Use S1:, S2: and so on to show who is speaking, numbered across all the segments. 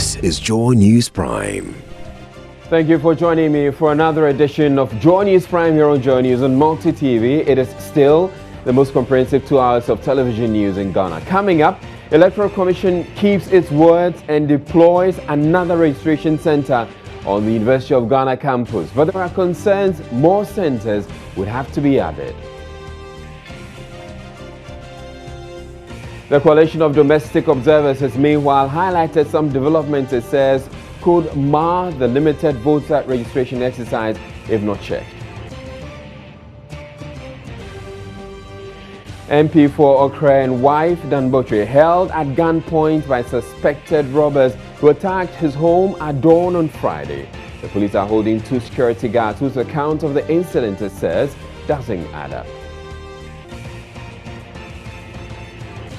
S1: This is Joy News Prime.
S2: Thank you for joining me for another edition of Joy News Prime here on Joy News on Multi TV. It is still the most comprehensive 2 hours of television news in Ghana. Coming up, Electoral Commission keeps its words and deploys another registration center on the University of Ghana campus. But there are concerns more centers would have to be added. The Coalition of Domestic Observers has meanwhile highlighted some developments it says could mar the limited voter registration exercise if not checked. MP for Okra and wife Dan Botry held at gunpoint by suspected robbers who attacked his home at dawn on Friday. The police are holding 2 security guards whose account of the incident, it says, doesn't add up.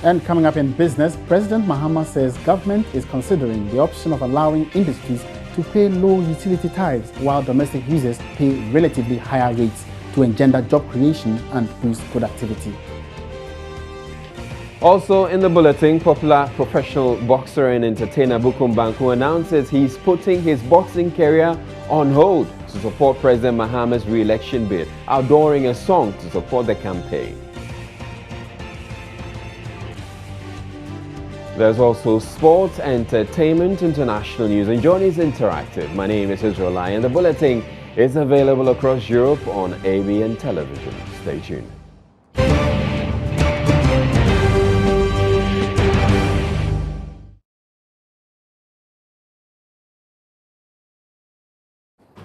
S3: And coming up in business, President Mahama says government is considering the option of allowing industries to pay low utility tariffs while domestic users pay relatively higher rates to engender job creation and boost productivity.
S2: Also in the bulletin, popular professional boxer and entertainer Bukum Banku announces he's putting his boxing career on hold to support President Mahama's re-election bid, outdooring a song to support the campaign. There's also sports, entertainment, international news, and Joy News Interactive. My name is Israel Lai, and the bulletin is available across Europe on ABN television. Stay tuned.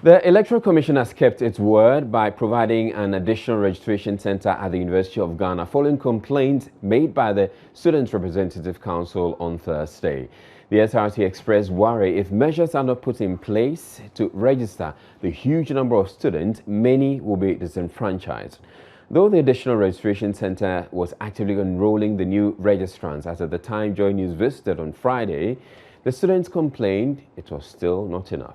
S2: The Electoral Commission has kept its word by providing an additional registration center at the University of Ghana following complaints made by the Students' Representative Council on Thursday. The SRC expressed worry if measures are not put in place to register the huge number of students, many will be disenfranchised. Though the additional registration center was actively enrolling the new registrants as at the time Joy News visited on Friday, the students complained it was still not enough.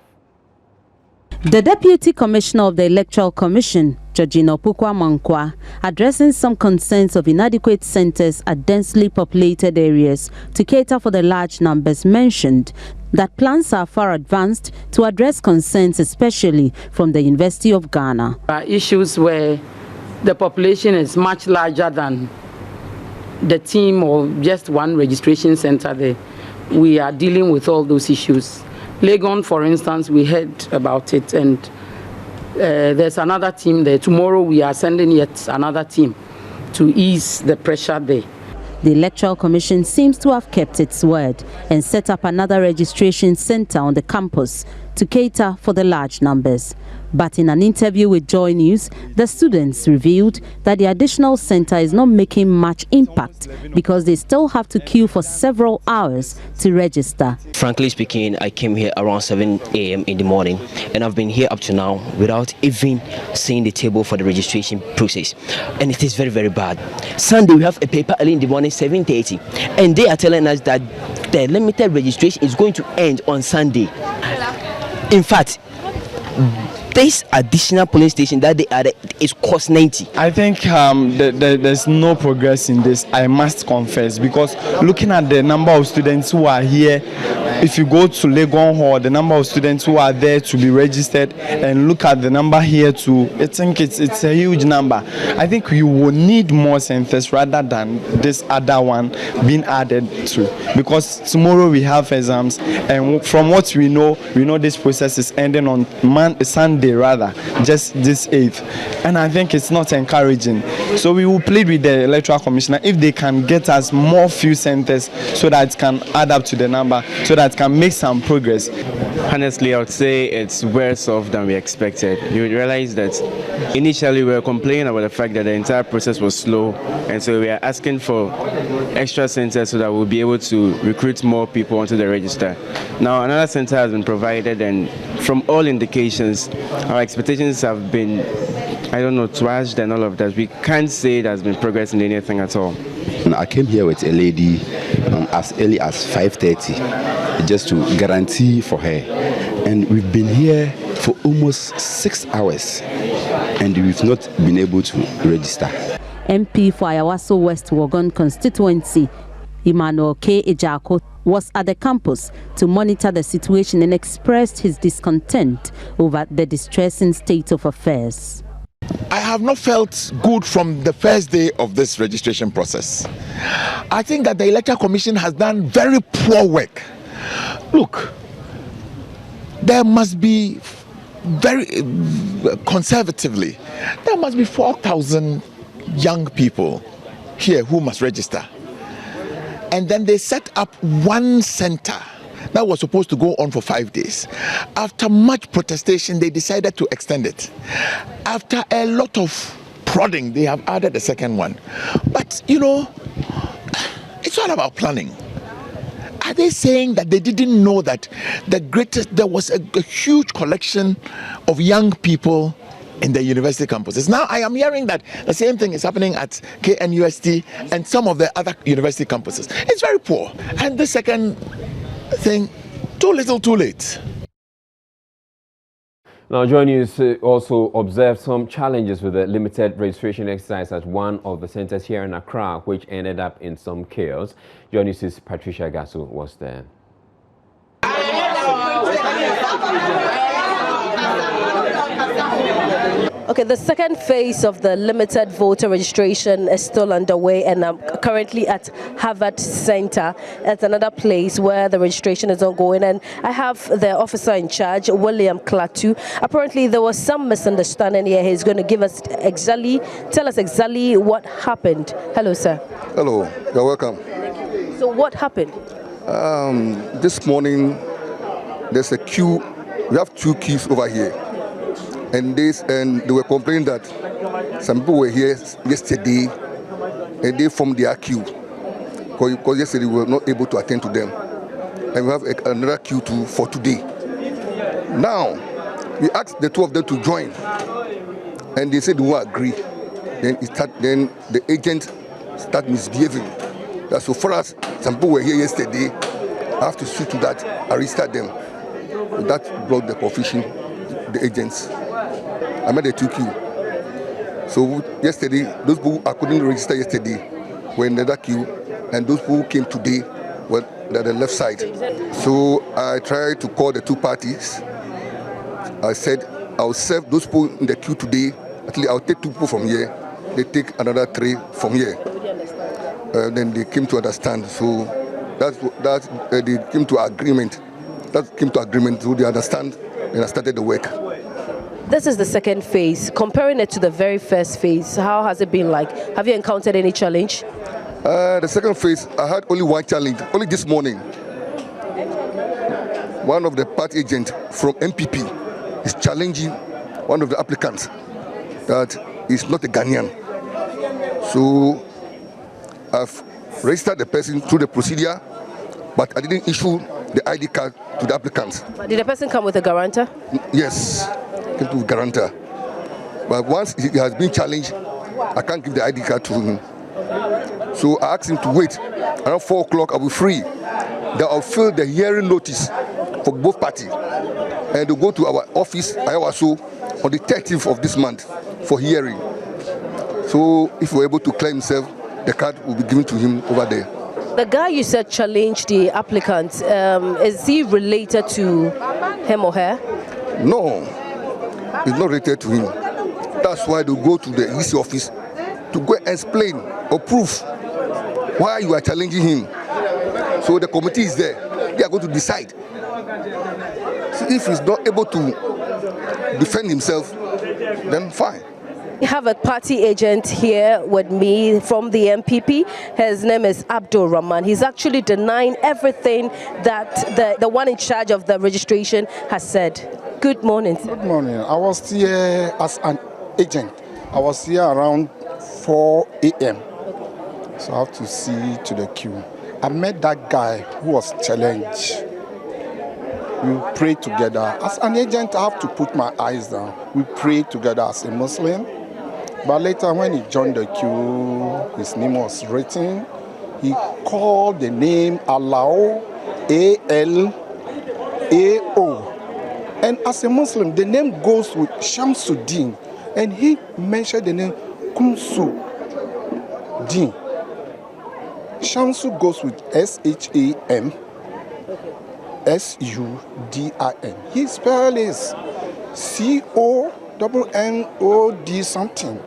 S4: The Deputy Commissioner of the Electoral Commission, Georgina Opukwa-Mankwa, addressing some concerns of inadequate centers at densely populated areas to cater for the large numbers mentioned, that plans are far advanced to address concerns especially from the University of Ghana.
S5: Issues where the population is much larger than the team or just one registration center there. We are dealing with all those issues. Legon, for instance, we heard about it, and there's another team there. Tomorrow we are sending yet another team to ease the pressure there.
S4: The Electoral Commission seems to have kept its word and set up another registration center on the campus to cater for the large numbers. But in an interview with Joy News, the students revealed that the additional center is not making much impact because they still have to queue for several hours to register.
S6: Frankly speaking, I came here around 7 a.m. in the morning, and I've been here up to now without even seeing the table for the registration process. And it is very, very bad. Sunday, we have a paper early in the morning, 7:30, and they are telling us that the limited registration is going to end on Sunday. In fact, this additional polling station that they added is cost 90.
S7: I think there's no progress in this, I must confess, because looking at the number of students who are here, if you go to Legon Hall, the number of students who are there to be registered, and look at the number here too, I think it's a huge number. I think we will need more centers rather than this other one being added to, because tomorrow we have exams, and from what we know this process is ending on Sunday rather, just this 8th, and I think it's not encouraging. So we will plead with the Electoral Commissioner if they can get us more few centers so that it can add up to the number, so that it can make some progress.
S8: Honestly, I would say it's worse off than we expected. You realize that initially we were complaining about the fact that the entire process was slow, and so we are asking for extra centers so that we'll be able to recruit more people onto the register. Now another center has been provided, and from all indications, our expectations have been, trashed and all of that. We can't say there's been progress in anything at all.
S9: I came here with a lady as early as 5:30 just to guarantee for her, and we've been here for almost 6 hours and we've not been able to register.
S4: MP for Ayawaso West Wuogon constituency, Emmanuel K. Ejako was at the campus to monitor the situation and expressed his discontent over the distressing state of affairs.
S10: I have not felt good from the first day of this registration process. I think that the Electoral Commission has done very poor work. Look, there must be very conservatively, there must be 4,000 young people here who must register. And then they set up one center that was supposed to go on for 5 days. After much protestation, they decided to extend it. After a lot of prodding, they have added a second one. But you know, it's all about planning. Are they saying that they didn't know that there was a huge collection of young people in the university campuses? Now I am hearing that the same thing is happening at KNUST and some of the other university campuses. It's very poor. And the second thing, too little, too late.
S2: Now, Joy News also observed some challenges with the limited registration exercise at one of the centers here in Accra, which ended up in some chaos. Joy News' Patricia Gasso was there.
S11: Okay, the second phase of the limited voter registration is still underway, and I'm currently at Harvard Center at another place where the registration is ongoing, and I have the officer in charge, William Klatu. Apparently there was some misunderstanding here. He's going to tell us exactly what happened. Hello, sir.
S12: Hello, you're welcome.
S11: So what happened?
S12: This morning there's a queue. We have 2 queues over here. And they were complaining that some people were here yesterday and they formed their queue because yesterday we were not able to attend to them. And we have another queue for today. Now, we asked the 2 of them to join and they said they won't agree. Then the agent started misbehaving. That so far as some people were here yesterday, I have to switch to that, I restart them. That blocked the confusion, the agents. I made a 2 queue. So yesterday, those people who couldn't register yesterday were in another queue, and those people who came today were at the left side. So I tried to call the 2 parties. I said I'll serve those people in the queue today. At least I'll take 2 people from here. They take another 3 from here. Then they came to understand. So they came to agreement. That came to agreement. So they understand, and I started the work.
S11: This is the second phase. Comparing it to the very first phase, how has it been like? Have you encountered any challenge?
S12: The second phase, I had only one challenge. Only this morning, one of the party agents from MPP is challenging one of the applicants that is not a Ghanaian. So I've registered the person through the procedure, but I didn't issue the ID card to the applicants.
S11: Did the person come with a guarantor?
S12: Yes. To guarantor, but once he has been challenged, I can't give the ID card to him. So I asked him to wait. Around 4 o'clock, I'll be free. Then I'll fill the hearing notice for both parties, and they'll go to our office, Ayawaso, on the 30th of this month for hearing. So if we're able to claim himself, the card will be given to him over there.
S11: The guy you said challenged the applicant, is he related to him or her?
S12: No. It's not related to him. That's why they go to the EC office to go and explain or prove why you are challenging him. So the committee is there. They are going to decide. So if he's not able to defend himself, then fine.
S11: We have a party agent here with me from the MPP. His name is Abdul Rahman. He's actually denying everything that the one in charge of the registration has said. Good morning, sir.
S13: Good morning. I was here as an agent. I was here around 4 a.m. So I have to see to the queue. I met that guy who was challenged. We prayed together. As an agent, I have to put my eyes down. We prayed together as a Muslim. But later when he joined the queue, his name was written. He called the name Alao, A-L-A-O. And as a Muslim, the name goes with Shamsuddin. And he mentioned the name Kumsu Din. Shamsu goes with SHAM. SUDIN. His spell is CONNOD something.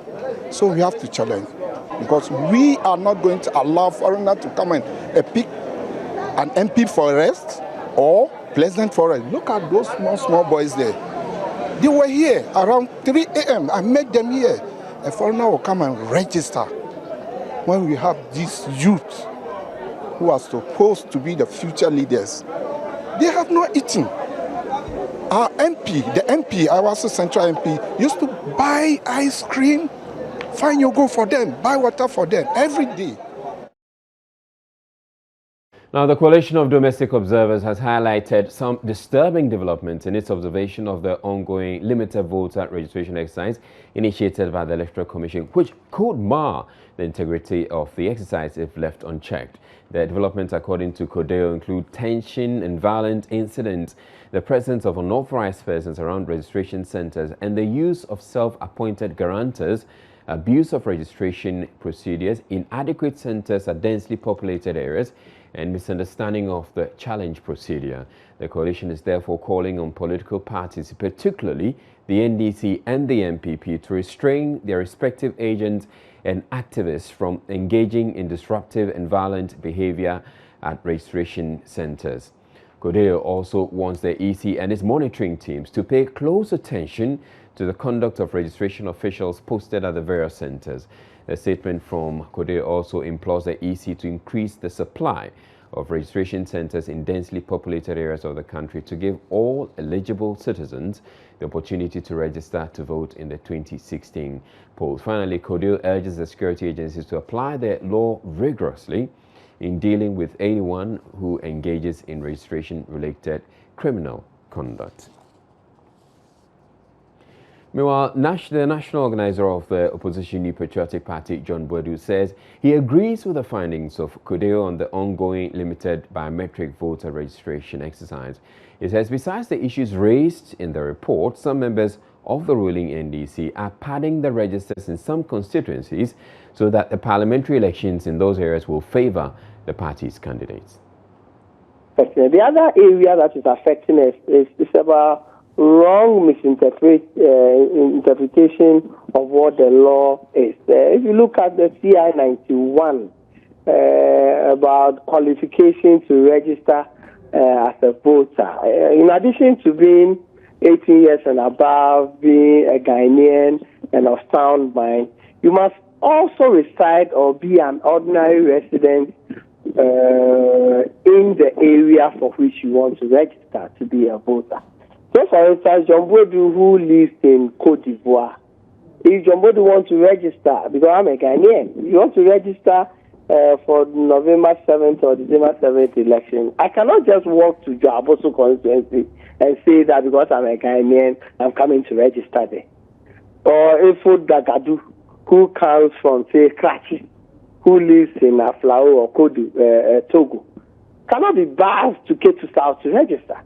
S13: So we have to challenge, because we are not going to allow foreigners to come and pick an MP Forest or Pleasant Forest. Look at those small boys there. They were here around 3 a.m. I met them here. A foreigner will come and register when we have these youth who are supposed to be the future leaders. They have not eaten. Our MP, the MP, our Central MP, used to buy ice cream, find your go for them, buy water for them every day.
S2: Now, the Coalition of Domestic Observers has highlighted some disturbing developments in its observation of the ongoing limited voter registration exercise initiated by the Electoral Commission, which could mar the integrity of the exercise if left unchecked. The developments, according to CODEO, include tension and violent incidents, the presence of unauthorized persons around registration centers, and the use of self-appointed guarantors, abuse of registration procedures, inadequate centers at densely populated areas, and misunderstanding of the challenge procedure. The coalition is therefore calling on political parties, particularly the NDC and the MPP, to restrain their respective agents and activists from engaging in disruptive and violent behavior at registration centers. CODEO also wants the EC and its monitoring teams to pay close attention to the conduct of registration officials posted at the various centers. A statement from CODEO also implores the EC to increase the supply of registration centers in densely populated areas of the country to give all eligible citizens the opportunity to register to vote in the 2016 polls. Finally, CODEO urges the security agencies to apply their law rigorously in dealing with anyone who engages in registration-related criminal conduct. Meanwhile, the national organizer of the opposition New Patriotic Party, John Boadu, says he agrees with the findings of CODEO on the ongoing limited biometric voter registration exercise. He says besides the issues raised in the report, some members of the ruling NDC are padding the registers in some constituencies so that the parliamentary elections in those areas will favor the party's candidates.
S14: The other area that is affecting us is about wrong interpretation of what the law is. If you look at the CI 91 about qualification to register as a voter, in addition to being 18 years and above, being a Ghanaian and of sound mind, you must also reside or be an ordinary resident in the area for which you want to register to be a voter. So, for instance, John Boadu, who lives in Côte d'Ivoire, if John Boadu wants to register, because I'm a Ghanaian, you want to register for November 7th or December 7th election, I cannot just walk to Joaboso constituency and say that because I'm a Ghanaian, I'm coming to register there. Or Efod Dagadu, who comes from, say, Krachi, who lives in Aflao or Togo, cannot be barred to get to South to register.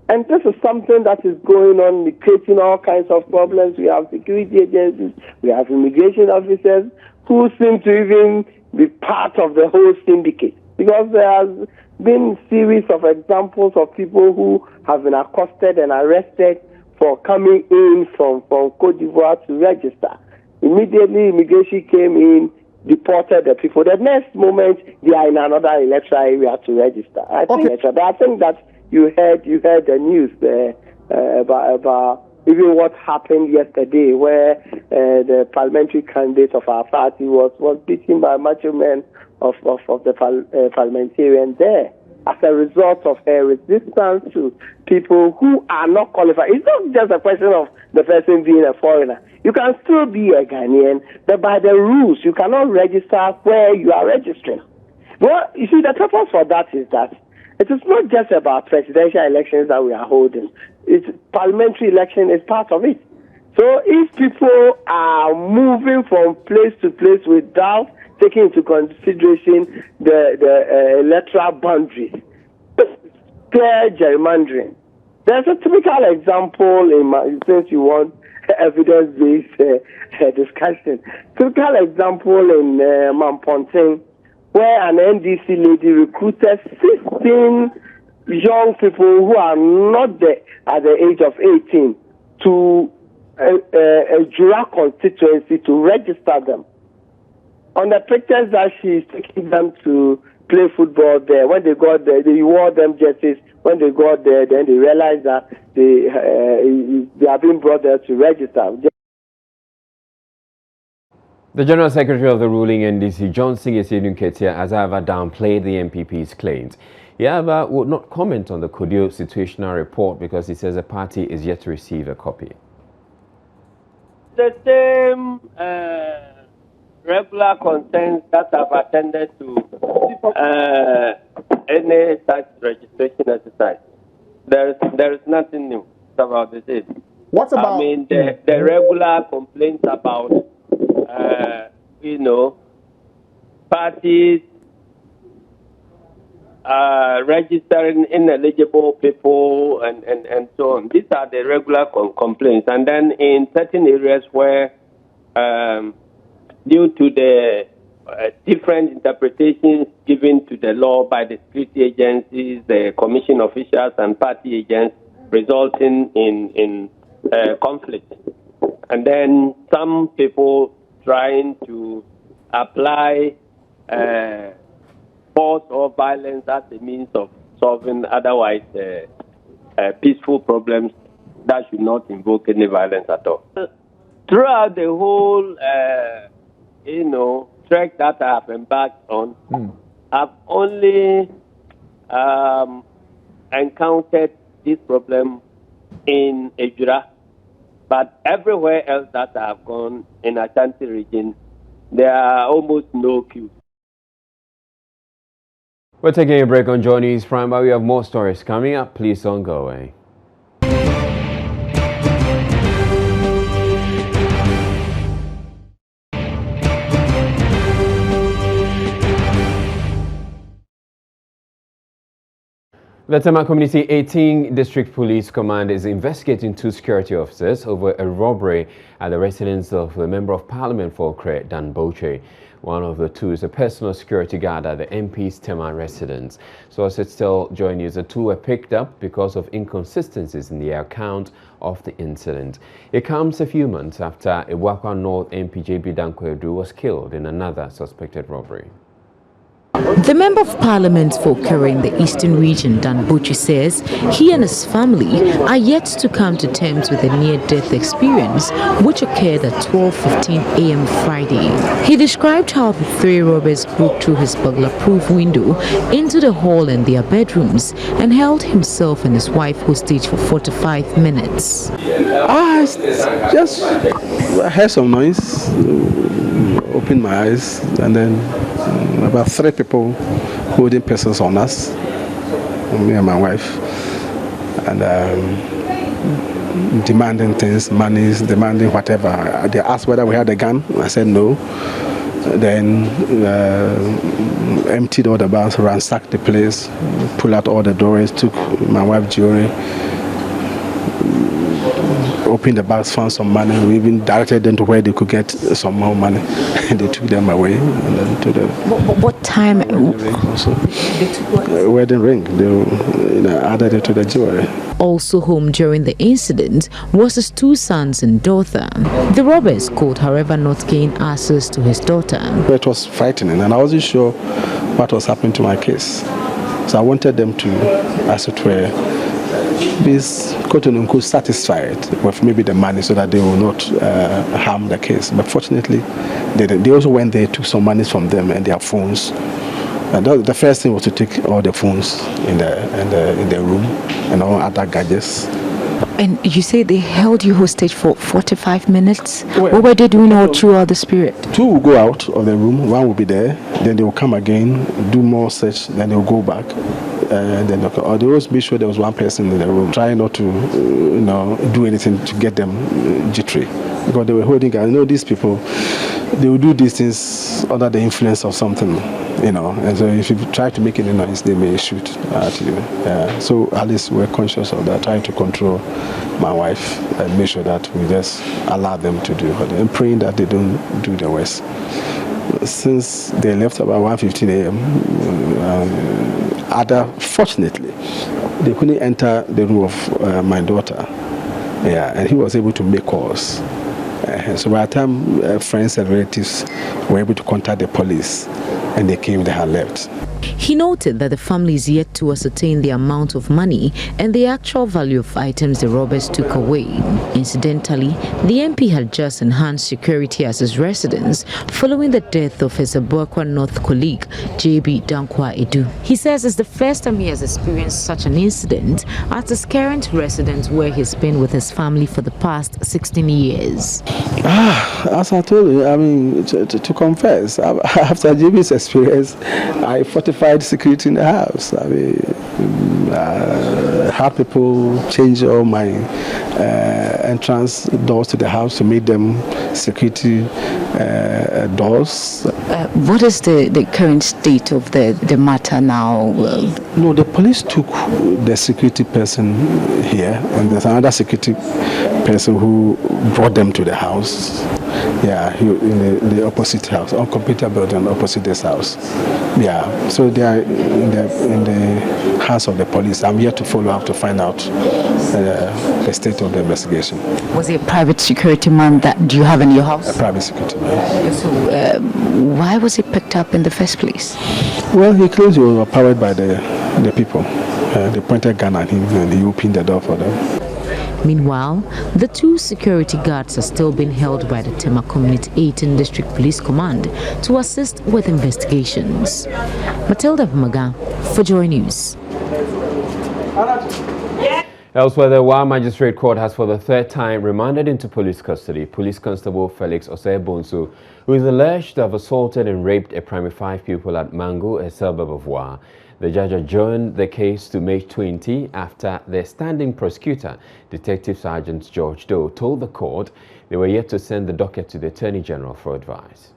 S14: And this is something that is going on, creating all kinds of problems. We have security agencies, we have immigration officers who seem to even be part of the whole syndicate. Because there has been a series of examples of people who have been accosted and arrested for coming in from Côte d'Ivoire to register. Immediately, immigration came in, deported the people. The next moment, they are in another electoral area to register. I think that you heard the news about even what happened yesterday, where the parliamentary candidate of our party was beaten by macho men of the parliamentarian there as a result of her resistance to people who are not qualified. It's not just a question of the person being a foreigner. You can still be a Ghanaian, but by the rules, you cannot register where you are registering. Well, you see, the purpose for that is that it is not just about presidential elections that we are holding. It's parliamentary election is part of it. So if people are moving from place to place without taking into consideration the electoral boundaries, clear gerrymandering. There's a typical example since you want evidence-based discussion. Typical example in Mamponting, where an NDC lady recruited 16 young people who are not at the age of 18 to a Jura constituency to register them. On the pictures that she is taking them to play football there, when they got there, they wore them jerseys. When they got there, then they realized that they are being brought there to register.
S2: The General Secretary of the ruling NDC, Johnson Yesenu Ketia, has however downplayed the MPP's claims. He, however, would not comment on the Kodio situational report because he says the party is yet to receive a copy.
S14: The same regular concerns that have attended to any such registration exercise. There is nothing new about this.
S3: What about?
S14: I mean, the regular complaints about, parties registering ineligible people and so on. These are the regular complaints. And then in certain areas where, due to the different interpretations given to the law by the security agencies, the commission officials, and party agents, resulting in conflict. And then some people trying to apply force or violence as a means of solving otherwise peaceful problems that should not invoke any violence at all. Throughout the whole, trek that I have embarked on, I've only encountered this problem in Ejura, but everywhere else that I have gone in Ashanti region, there are almost no queues.
S2: We're taking a break on Joy News Prime, but we have more stories coming up. Please don't go away. The Tema Community 18 District Police Command is investigating 2 security officers over a robbery at the residence of the Member of Parliament for Okre, Dan Boche. One of the 2 is a personal security guard at the MP's Tema residence. Sources tell Joy News the 2 were picked up because of inconsistencies in the account of the incident. It comes a few months after Iwakwa North MP JB Dankwedu was killed in another suspected robbery.
S15: The Member of Parliament for Okere in the Eastern Region, Dan Boche, says he and his family are yet to come to terms with a near-death experience which occurred at 12:15 a.m. Friday. He described how the 3 robbers broke through his burglar-proof window into the hall and their bedrooms and held himself and his wife hostage for 45 minutes.
S16: I heard some noise, opened my eyes, and then about 3 people holding persons on us, me and my wife, and demanding things, monies, demanding whatever. They asked whether we had a gun. I said no. Then emptied all the bags, ransacked the place, pulled out all the doors, took my wife's jewelry, opened the bags, found some money. We even directed them to where they could get some more money. And they took them away. And then to the
S15: what time?
S16: Wedding ring. They added it to the jewelry.
S15: Also home during the incident was his 2 sons and daughter. The robbers could, however, not gain access to his daughter.
S16: It was frightening, and I wasn't sure what was happening to my case. So I wanted them to, as it were, be satisfied with maybe the money so that they will not harm the case. But fortunately, they also went there, took some money from them and their phones. And the first thing was to take all the phones in the room and all other gadgets.
S15: And you say they held you hostage for 45 minutes? What were they doing all throughout the period?
S16: 2 will go out of the room, 1 will be there, then they will come again, do more search, then they will go back. And then they always be sure there was 1 person in the room, trying not to do anything to get them jittery. Because they were holding guns. These people, they will do these things under the influence of something, and so if you try to make any noise, they may shoot at you. So at least we're conscious of that, trying to control my wife and make sure that we just allow them to do it, and praying that they don't do the worst. since they left about 1:15 a.m., fortunately, they couldn't enter the room of my daughter. Yeah, and he was able to make calls. So by the time friends and relatives were able to contact the police, and they came, they had left.
S15: He noted that the family is yet to ascertain the amount of money and the actual value of items the robbers took away. Incidentally, the MP had just enhanced security at his residence following the death of his Abuakwa North colleague, J.B. Dankwa Edu. He says it's the first time he has experienced such an incident at his current residence where he's been with his family for the past 16 years.
S16: As I told you, I mean, to confess, after JB's experience, I fortified security in the house. I mean, had people change all my entrance doors to the house to make them security doors.
S17: What is the current state of the matter now?
S16: No, the police took the security person here, and there's another security person who brought them to the house. Yeah, in the opposite house, on computer building opposite this house. Yeah, so they are in the hands of the police. I'm here to follow up to find out the state of the investigation.
S17: Was he a private security man that do you have in your house?
S16: A private security man.
S17: So, why was he picked up in the first place?
S16: Well, he claims he was overpowered by the people. They pointed a gun at him and he opened the door for them.
S15: Meanwhile, the two security guards are still being held by the Tema Community 18 District Police Command to assist with investigations. Matilda Pumaga for Joy News.
S2: Elsewhere, the Wa Magistrate Court has for the third time remanded into police custody Police Constable Felix Osei-Bonsu, who is alleged to have assaulted and raped a primary 5 pupil at Mangu, a suburb of Wa. The judge adjourned the case to May 20 after the standing prosecutor, Detective Sergeant George Doe, told the court they were yet to send the docket to the Attorney General for advice.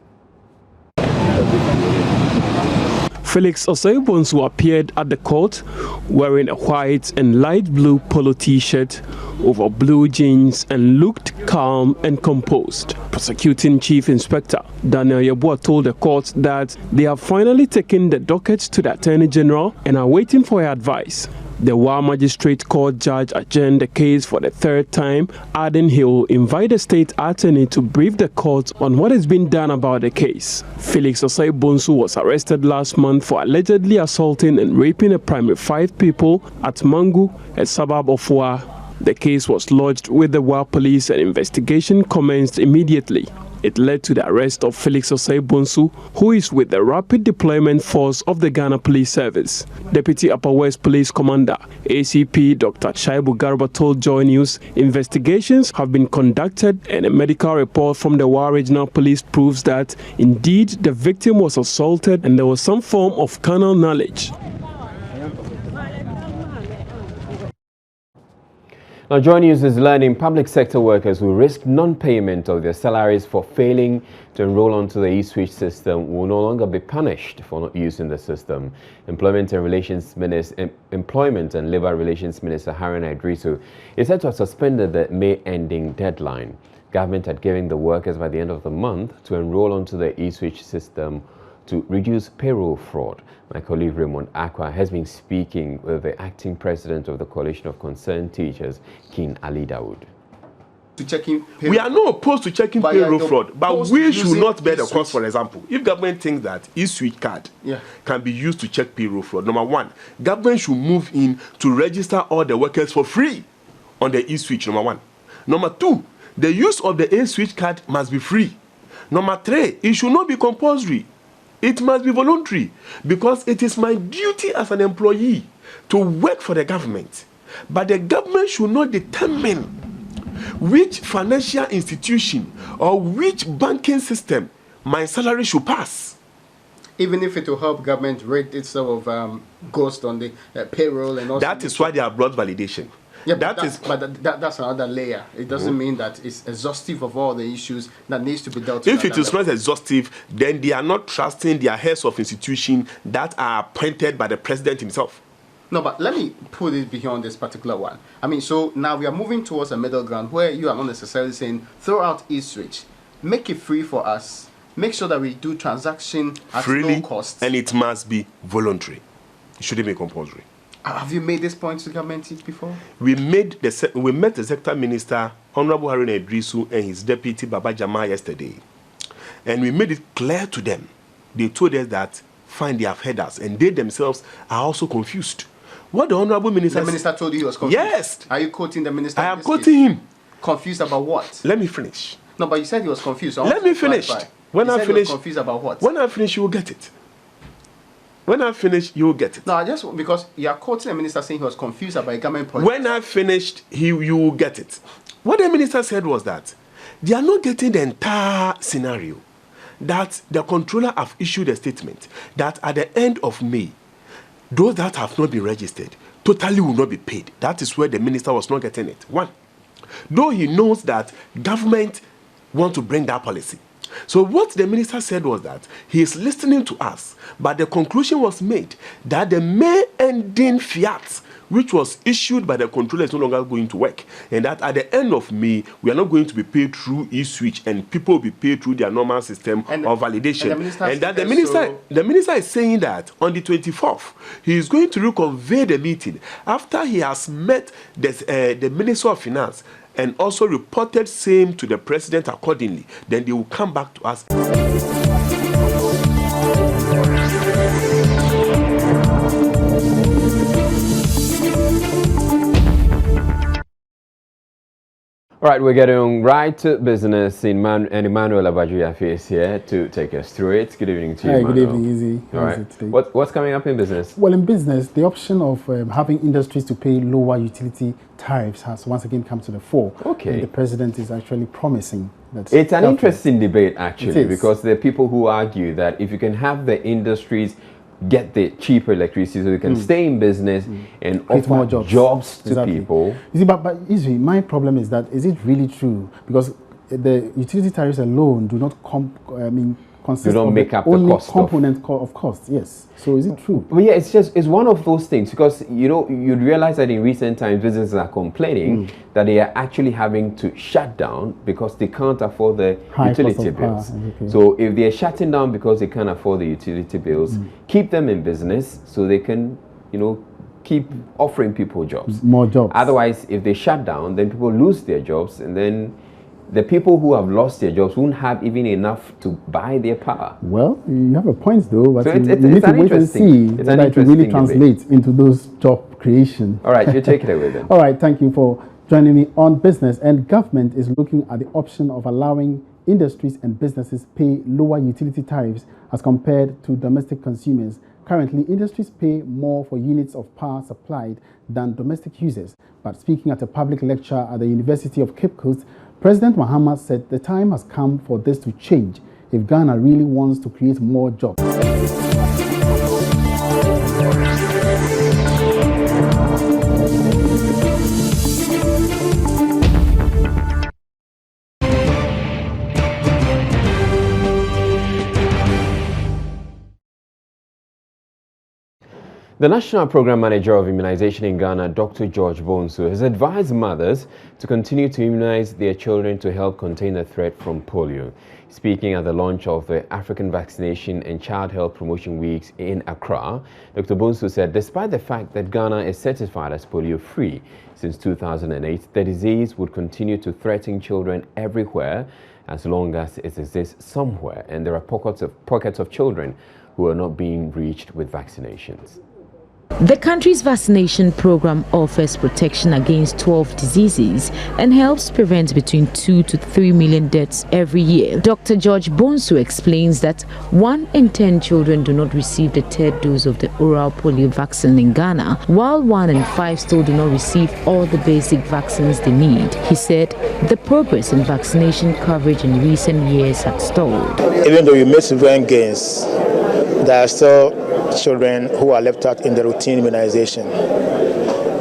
S18: Felix Osei-Bonsu appeared at the court wearing a white and light blue polo t-shirt over blue jeans and looked calm and composed. Prosecuting Chief Inspector Daniel Yeboah told the court that they have finally taken the docket to the Attorney General and are waiting for her advice. The Wa Magistrate Court judge adjourned the case for the third time, adding he will invite the state attorney to brief the court on what has been done about the case. Felix Osei-Bonsu was arrested last month for allegedly assaulting and raping a primary 5 people at Mangu, a suburb of Wa. The case was lodged with the Wa police and investigation commenced immediately. It led to the arrest of Felix Osei-Bonsu, who is with the Rapid Deployment Force of the Ghana Police Service. Deputy Upper West Police Commander, ACP Dr. Shaibu Garba told Joy News investigations have been conducted and a medical report from the Wa Regional Police proves that indeed the victim was assaulted and there was some form of carnal knowledge.
S2: Now, Joy News is learning public sector workers who risk non-payment of their salaries for failing to enroll onto the e-switch system will no longer be punished for not using the system. Employment and Labour Relations Minister Haruna Idrisu is said to have suspended the May ending deadline. Government had given the workers by the end of the month to enroll onto the e-switch system to reduce payroll fraud. My colleague Raymond Aqua has been speaking with the acting president of the Coalition of Concerned Teachers, King Ali Dawood.
S19: We are not opposed to checking payroll fraud, but we should not bear the cost. For example, if government thinks that e-switch card can be used to check payroll fraud, number one, government should move in to register all the workers for free on the e-switch, number one. Number two, the use of the e-switch card must be free. Number three, it should not be compulsory. It must be voluntary, because it is my duty as an employee to work for the government. But the government should not determine which financial institution or which banking system my salary should pass.
S3: Even if it will help government rate itself of ghost on the payroll and all.
S19: That is why they have brought validation.
S3: Yeah, that's another layer. It doesn't mean that it's exhaustive of all the issues that needs to be dealt with.
S19: If it is not exhaustive, then they are not trusting their heads of institutions that are appointed by the president himself.
S3: No, but let me put it beyond this particular one. I mean, so now we are moving towards a middle ground where you are not necessarily saying throw out e-switch, make it free for us, make sure that we do transaction at
S19: freely,
S3: no cost.
S19: and it must be voluntary. It shouldn't be compulsory.
S3: Have you made this point to government before?
S19: We met the sector minister, Honorable Haruna Idrisu, and his deputy Baba Jama yesterday, and we made it clear to them. They told us that fine, they have heard us, and they themselves are also confused. What the Honorable Minister...
S3: The minister told you he was confused?
S19: Yes.
S3: Are you quoting the minister?
S19: I am quoting him.
S3: Confused about what?
S19: Let me finish.
S3: No, but you said he was confused. So
S19: let me finish. When I finish...
S3: confused about what?
S19: When I finish, you will get it. When I finish, you will get it.
S3: No, just because you are quoting the minister saying he was confused about a government project.
S19: When I finished, you will get it. What the minister said was that they are not getting the entire scenario. That the controller have issued a statement that at the end of May, those that have not been registered totally will not be paid. That is where the minister was not getting it. One, though he knows that government want to bring that policy. So what the minister said was that he is listening to us, but the conclusion was made that the May ending fiat, which was issued by the controller, is no longer going to work, and that at the end of May, we are not going to be paid through e-switch, and people will be paid through their normal system of validation. And that the minister is saying that on the 24th, he is going to reconvene the meeting after he has met the Minister of Finance and also reported same to the president accordingly. Then they will come back to us.
S2: All right, we're getting right to business. And Emmanuel Abajuyafe is here to take us through it. Good evening to you,
S3: Good evening, Easy.
S2: All right. What's coming up in business?
S3: Well, in business, the option of having industries to pay lower utility tariffs has once again come to the fore.
S2: Okay.
S3: And the president is actually promising that.
S2: It's an interesting debate, actually, because there are people who argue that if you can have the industries get the cheaper electricity so they can stay in business and offer more jobs to people.
S3: You see, but Izzy, my problem is that, is it really true? Because the utility tariffs alone do not consist of
S2: make up the
S3: only
S2: cost
S3: component of cost. Yes. So is it true?
S2: Well, yeah, it's one of those things, because you'd realize that in recent times businesses are complaining that they are actually having to shut down because they can't afford the utility bills. So if they're shutting down because they can't afford the utility bills, keep them in business so they can keep offering people jobs.
S3: More jobs.
S2: Otherwise, if they shut down, then people lose their jobs, and then the people who have lost their jobs won't have even enough to buy their power.
S3: Well, you have a point though, but
S2: so
S3: you need to wait and see that it really translates into those job creation.
S2: All right, you take it away then.
S3: All right, thank you for joining me on business. And government is looking at the option of allowing industries and businesses pay lower utility tariffs as compared to domestic consumers. Currently, industries pay more for units of power supplied than domestic users. But speaking at a public lecture at the University of Cape Coast, President Mahama said the time has come for this to change if Ghana really wants to create more jobs.
S2: The National Program Manager of Immunization in Ghana, Dr. George Bonsu, has advised mothers to continue to immunize their children to help contain the threat from polio. Speaking at the launch of the African Vaccination and Child Health Promotion Weeks in Accra, Dr. Bonsu said despite the fact that Ghana is certified as polio-free since 2008, the disease would continue to threaten children everywhere as long as it exists somewhere, and there are pockets of children who are not being reached with vaccinations.
S15: The country's vaccination program offers protection against 12 diseases and helps prevent between 2 to 3 million deaths every year. Dr. George Bonsu explains that 1 in 10 children do not receive the 3rd dose of the oral polio vaccine in Ghana, while 1 in 5 still do not receive all the basic vaccines they need. He said the progress in vaccination coverage in recent years had stalled.
S20: Even though you make significant gains, there are still children who are left out in the routine immunization.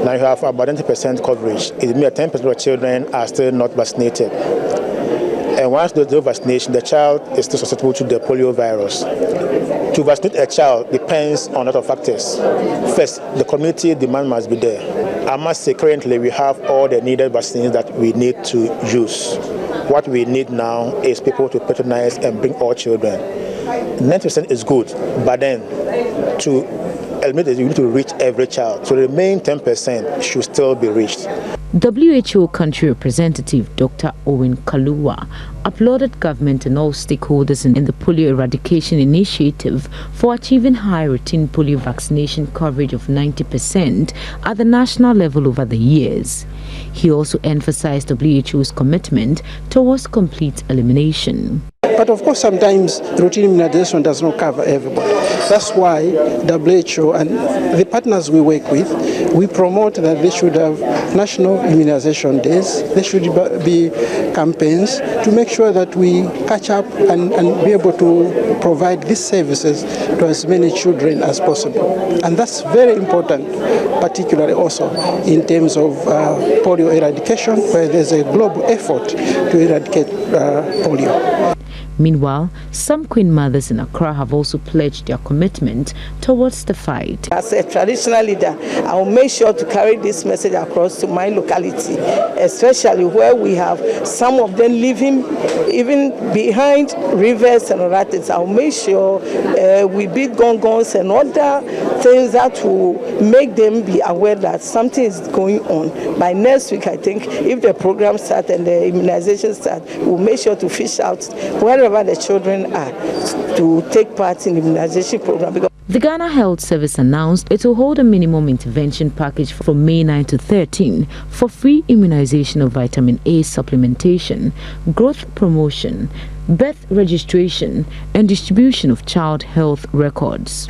S20: Now you have about 90% coverage. It means that 10% of children are still not vaccinated. And once they do vaccination, the child is still susceptible to the polio virus. To vaccinate a child depends on a lot of factors. First, the community demand must be there. I must say currently we have all the needed vaccines that we need to use. What we need now is people to patronize and bring all children. 90% is good, but then to admit that you need to reach every child. So the remaining 10% should still be reached.
S15: WHO country representative Dr. Owen Kaluwa applauded government and all stakeholders in the polio eradication initiative for achieving high routine polio vaccination coverage of 90% at the national level over the years. He also emphasized WHO's commitment towards complete elimination.
S21: But of course, sometimes routine immunization does not cover everybody. That's why WHO and the partners we work with, we promote that they should have national immunization days. There should be campaigns to make sure that we catch up and be able to provide these services to as many children as possible. And that's very important, particularly also in terms of polio eradication, where there's a global effort to eradicate polio.
S15: Meanwhile, some queen mothers in Accra have also pledged their commitment towards the fight.
S22: As a traditional leader, I will make sure to carry this message across to my locality, especially where we have some of them living even behind rivers and other things. I will make sure we beat gongons and other things that will make them be aware that something is going on. By next week, I think, if the program starts and the immunization starts, we'll make sure to fish out wherever the children are to take part in the immunization program.
S15: The Ghana Health Service announced it will hold a minimum intervention package from May 9 to 13 for free immunization of vitamin A supplementation, growth promotion, birth registration, and distribution of child health records.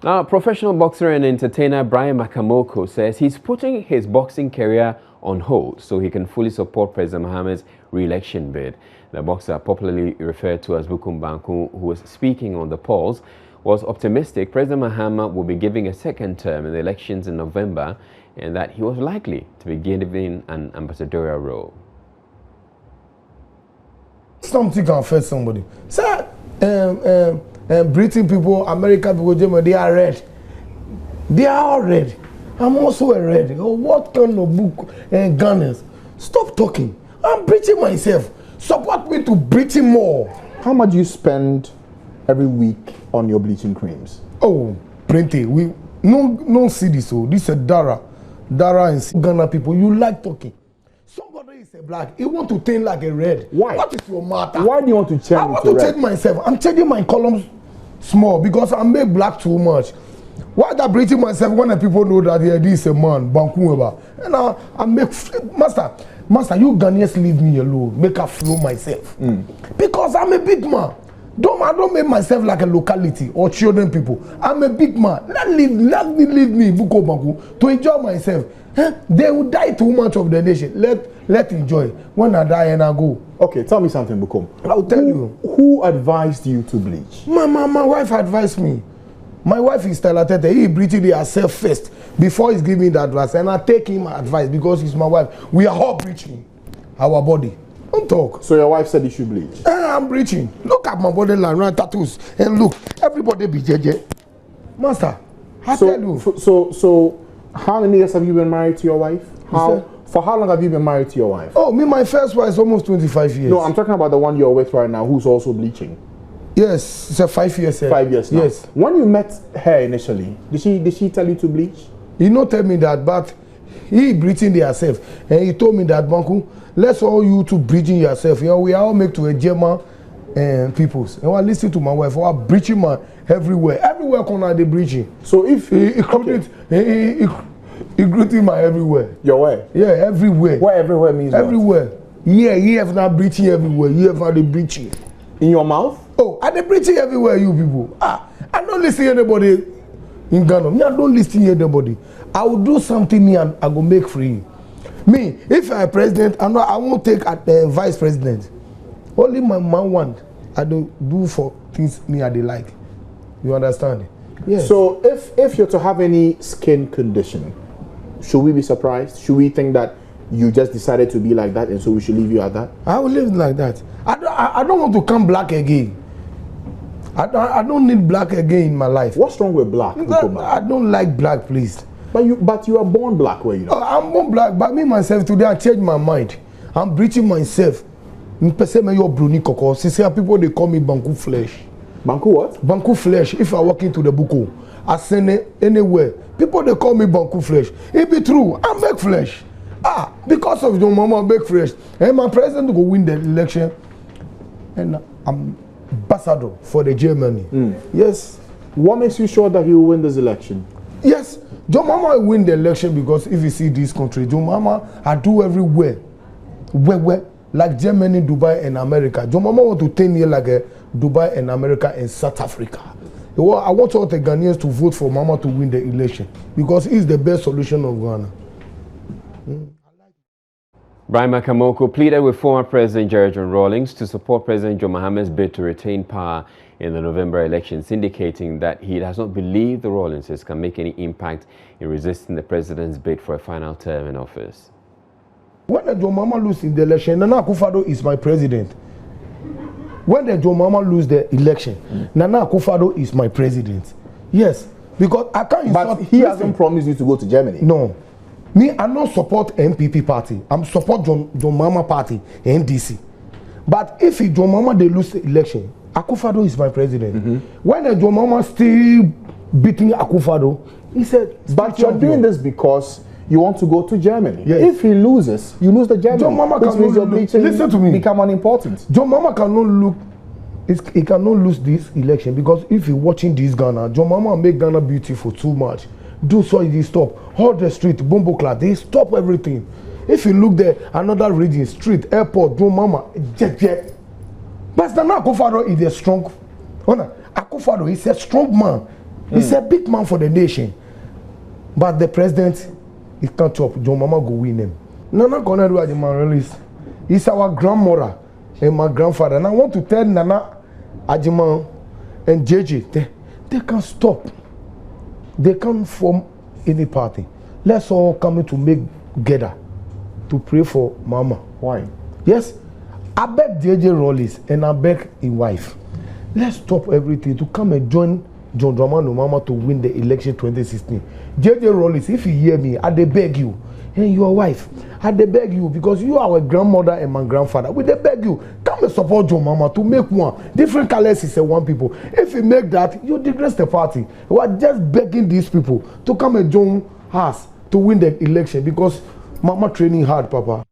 S2: Now, professional boxer and entertainer Brian Makamoko says he's putting his boxing career on hold so he can fully support President Mahama's re-election bid. The boxer, popularly referred to as Bukum Banku, who was speaking on the polls, was optimistic President Mahama will be giving a second term in the elections in November and that he was likely to be given an ambassadorial role.
S23: Something can affect somebody. Sir, Britain people, American people, Germany, they are red. They are all red. I'm also a red. Oh, what kind of book Ghanaians? Stop talking. I'm preaching myself. Support me to Britain more.
S24: How much do you spend every week on your bleaching creams?
S23: Oh, plenty. We no see this. Oh, this is Dara and Ghana people. You like talking. Somebody is a black. He want to turn like a red.
S24: Why?
S23: What is your matter?
S24: Why do you want to change?
S23: I want to change myself. I'm changing my columns small because I make black too much. Why that breaching myself when the people know that yeah, this is a man, Bankueba. And I make master, you Ghanaians leave me alone. Make a flow myself. Because I'm a big man. I don't make myself like a locality or children people. I'm a big man. Let me leave Buko Banku to enjoy myself. They will die too much of the nation. Let enjoy. When I die and I go.
S24: Okay, tell me something, Bukom.
S23: I'll tell you.
S24: Who advised you to bleach?
S23: My wife advised me. My wife is talented. He bleaching herself first before he's giving the advice. And I take him advice because he's my wife. We are all bleaching our body. Don't talk.
S24: So your wife said you should bleach?
S23: I'm bleaching. Look at my body line, right, tattoos. And look, everybody be JJ. Master, I tell you.
S24: So how many years have you been married to your wife? For how long have you been married to your wife?
S23: Oh, my first wife is almost 25 years.
S24: No, I'm talking about the one you're with right now who's also bleaching.
S23: Yes, it's a 5 years.
S24: 5 years now.
S23: Yes.
S24: When you met her initially, did she tell you to bleach?
S23: He not tell me that, but he bleaching herself. And he told me that, Banku, let's all you to bleaching yourself. You know, we all make to a German peoples. And I listen to my wife, I bleaching man everywhere. Everywhere corner they bleaching.
S24: So if
S23: he greeting my everywhere.
S24: Your way?
S23: Yeah, everywhere.
S24: What everywhere means?
S23: Everywhere. What? Yeah, you have not bleaching everywhere. You have not the bleaching.
S24: In your mouth?
S23: Oh, and they bleaching everywhere, you people. I don't listen to anybody in Ghana. Me, I don't listen to anybody. I will do something me and I go make free. Me, if I'm president, I won't take a vice president. Only my man want. I don't do for things me I they like. You understand?
S24: Yes. So if you're to have any skin condition, should we be surprised? Should we think that you just decided to be like that and so we should leave you at that?
S23: I will live like that. I don't want to come black again. I don't need black again in my life.
S24: What's wrong with black?
S23: I don't like black, please.
S24: But you are born black, were you know?
S23: I'm born black, but me myself today I changed my mind. I'm breaching myself. People they call me Banku Flesh.
S24: Banku what?
S23: Banku Flesh. If I walk into the buko, I send it anywhere. People they call me Banku Flesh. It be true. I make flesh. Because of your mama make flesh. And my president go win the election. And I'm ambassador for the Germany. Yes.
S24: What makes you sure that he will win this election?
S23: Yes. John Mama will win the election because if you see this country, John Mama I do everywhere. Where like Germany, Dubai, and America. John Mama want to 10 years like Dubai and America and South Africa. I want all the Ghanaians to vote for Mama to win the election because it's the best solution of Ghana.
S2: Brian Makamoko pleaded with former President Jerry John Rawlings to support President John Mahama's bid to retain power in the November elections, indicating that he does not believe the Rawlingses can make any impact in resisting the president's bid for a final term in office.
S23: When the John Mahama lose in the election, Nana Akufo-Addo is my president. When the John Mahama lose the election, Nana Akufo-Addo is my president. Yes, because I can't.
S24: But he hasn't promised you to go to Germany.
S23: No. Me, I don't support MPP party. I'm support John Mahama party, NDC. But if John Mahama they lose the election, Akufo-Addo is my president. When the John Mahama still beating Akufo-Addo, he said,
S24: but you're doing this because you want to go to Germany.
S23: Yes.
S24: If he loses, you lose the Germany.
S23: John Mahama
S24: listen to me. Become unimportant.
S23: John Mahama cannot look. He cannot lose this election because if he watching this Ghana, John Mahama make Ghana beautiful too much. Do so he stop all the street, Bombo Clad, they stop everything. If you look there, another region, street, airport, John Mahama, jet. But Nana Akufo-Addo is a strong. Akufo-Addo is a strong man. He's a big man for the nation. But the president, he can't chop. John Mahama go win him. Nana Konadu Ajiman release. He's our grandmother and my grandfather. And I want to tell Nana Ajiman and JJ, they can't stop. They can't form any party. Let's all come to make together to pray for Mama.
S24: Why?
S23: Yes. I beg JJ Rawlings and I beg his wife. Let's stop everything to come and join John Dramani Mahama to win the election 2016. JJ Rawlings, if you hear me, I beg you. And your wife, I beg you because you are our grandmother and my grandfather. We beg you, come and support John Mahama to make one. Different colors is one people. If you make that, you disgrace the party. We are just begging these people to come and join us to win the election because Mama training hard, Papa.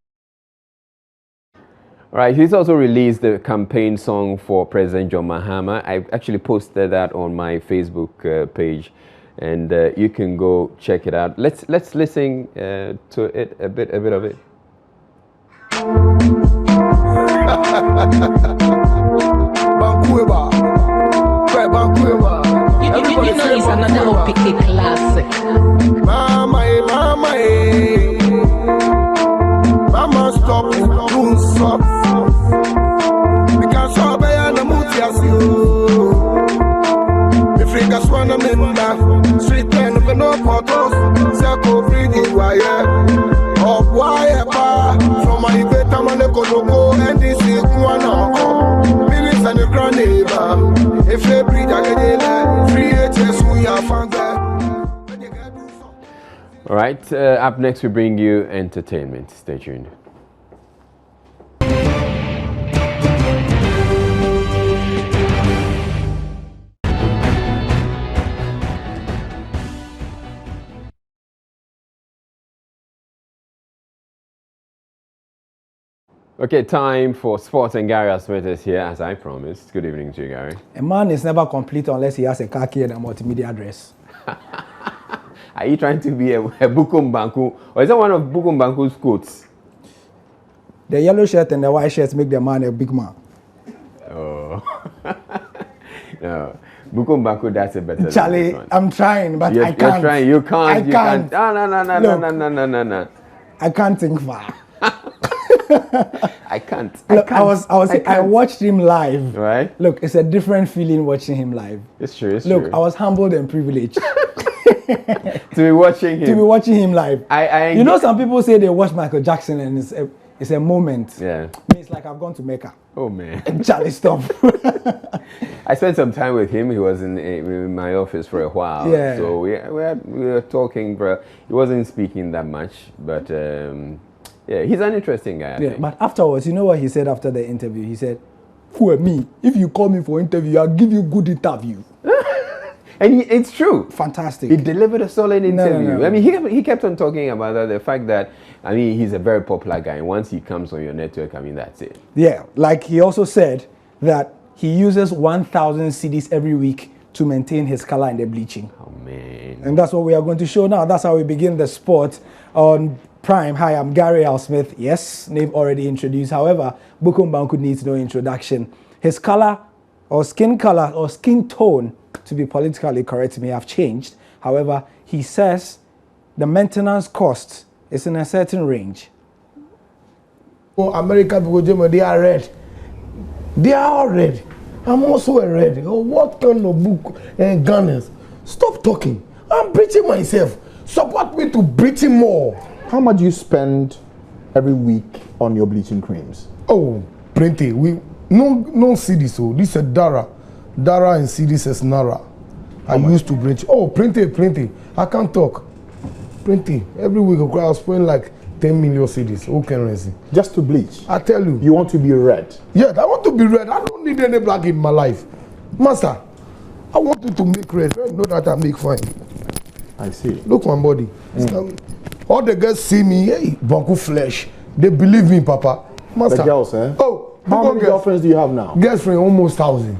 S2: All right, he's also released the campaign song for President John Mahama. I actually posted that on my Facebook page, and you can go check it out. Let's listen to it a bit of it.
S1: You know it's another OPK classic. Mama, Mama, stop, don't stop. Because I'm a mutiasio. If you got one of them, street and open up portals, circle bridge wire. Or wire from my beta maneko and this is one of minutes and a grand neighbor. If they bridge again, free HS, we are found there.
S2: All right, up next we bring you entertainment. Stay tuned. Okay, time for sports, and Gary Asmith is here as I promised. Good evening to you, Gary.
S5: A man is never complete unless he has a car key and a multimedia address.
S2: Are you trying to be a Bukum Banku, or is that one of Bukum Banku's quotes?
S5: The yellow shirt and the white shirt make the man a big man.
S2: Oh. No. Bukum Banku, that's a better
S5: Charlie, I'm trying, but I can't.
S2: You're trying, you can't.
S5: I can't.
S2: No.
S5: I can't think far.
S2: I can't.
S5: Look, I watched him live.
S2: Right.
S5: Look, it's a different feeling watching him live.
S2: It's true.
S5: Look, I was humbled and privileged
S2: to be watching him.
S5: To be watching him live. You know, some people say they watch Michael Jackson and it's a moment.
S2: Yeah.
S5: Me, It's like I've gone to Mecca.
S2: Oh man.
S5: Charlie, stop.
S2: I spent some time with him. He was in my office for a while.
S5: Yeah.
S2: So we were talking, bro. He wasn't speaking that much, but yeah, he's an interesting guy. I think.
S5: But afterwards, you know what he said after the interview? He said, "Who are me? If you call me for interview, I'll give you good interview."
S2: And it's true.
S5: Fantastic.
S2: He delivered a solid interview.
S5: No.
S2: I mean, he kept on talking about that, the fact that, I mean, he's a very popular guy. And once he comes on your network, I mean, that's it.
S5: Yeah, like he also said that he uses 1,000 CDs every week to maintain his color in the bleaching.
S2: Oh, man.
S5: And that's what we are going to show now. That's how we begin the sport on Prime. Hi, I'm Gary L. Smith. Yes, name already introduced. However, Bukom Banku needs no introduction. His color or skin tone, to be politically correct, may have changed. However, he says the maintenance cost is in a certain range.
S23: Oh, American people, they are red. They are all red. I'm also a red. Oh, what kind of book and gunners? Stop talking. I'm breathing myself. Support me to breathing more.
S24: How much do you spend every week on your bleaching creams?
S23: Oh, plenty. We no CD so this is Dara and CD is Nara. I used to bleach. Oh, plenty. I can't talk. Plenty. Every week I was spending like 10 million CDs. Who can see?
S24: Just to bleach?
S23: I tell you.
S24: You want to be red?
S23: Yeah, I want to be red. I don't need any black in my life. Master, I want you to make red. I know that I make fine.
S24: I see.
S23: Look my body. All the girls see me, hey, Banku flesh. They believe me, Papa. Master.
S24: The girls, eh?
S23: Oh,
S24: how many girlfriends do you have now?
S23: Girlfriend, almost 1,000.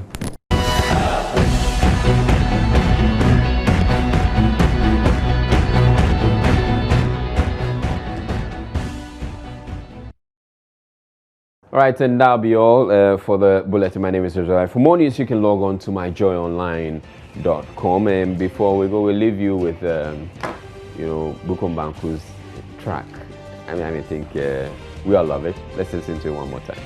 S2: All right, and that'll be all for the bulletin. My name is Josiah. For more news, you can log on to myjoyonline.com. And before we go, we'll leave you with, Bukom Banku's track. I think we all love it. Let's listen to it one more time.